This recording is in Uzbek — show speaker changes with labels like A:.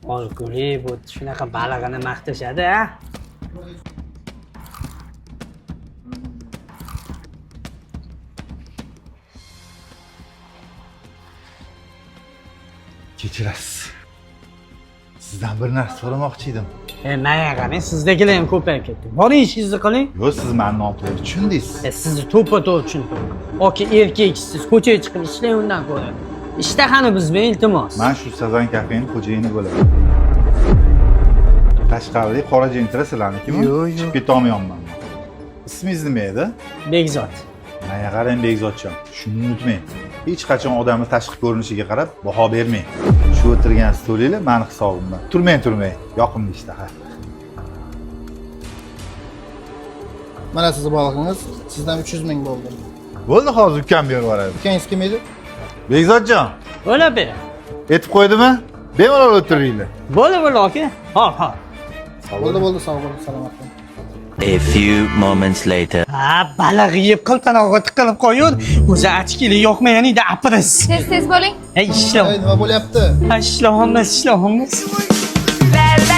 A: Olguli bu shunaqa balig'ini maqtashadi, a?
B: Kechirasiz. Sizdan bir narsa so'ramoqchi edim.
A: Menga qarang, sizdagilar ham ko'payib ketdi. Boring ishingizni qiling.
B: Yo'q, siz meni noto'g'ri tushundingiz.
A: Sizni to'ppa-to'g'ri tushundim. Oki erkaksiz, ko'chaga chiqib ishlang undan ko'ra. Ishtahani buzmang, iltimos.
B: Men shu Sazan kafening xo'jayini bo'laman. Tashqarida qora jentira sizlarnikimi?
A: Yo'q.
B: Chiqib ketolmayapman. Ismingiz nima edi?
A: Bekzod.
B: Menga qarang Bekzodjon, shuni unutmang. Hech qachon odamning tashqi ko'rinishiga qarab baho bermang. Shu o'tirgan stolinglar meni hisobimdan. Turmang. Yoqimli ishtaha.
C: Mana siz bog'ingiz sizdan 300 ming bo'ldi.
B: Bo'ldi, hozir ukam berib yuboradi.
C: Ukangiz kim edi?
B: Bekzodjon,
A: Bo'la ber.
B: aytib qo'ydimi? Bemalol o'tiringlar.
A: Bo'la aka. Hop.
C: Bo'ldi, sog' bo'ling, salomat bo'ling.
D: A few moments later.
A: Ha, baliq yeb qiltanog'i tiqilib qo'yur. O'zi achkili yoqmaganida apres.
E: Tez bo'ling.
A: Ey, ishla.
C: Nima bo'lyapti?
A: Ishlohimiz.
E: La la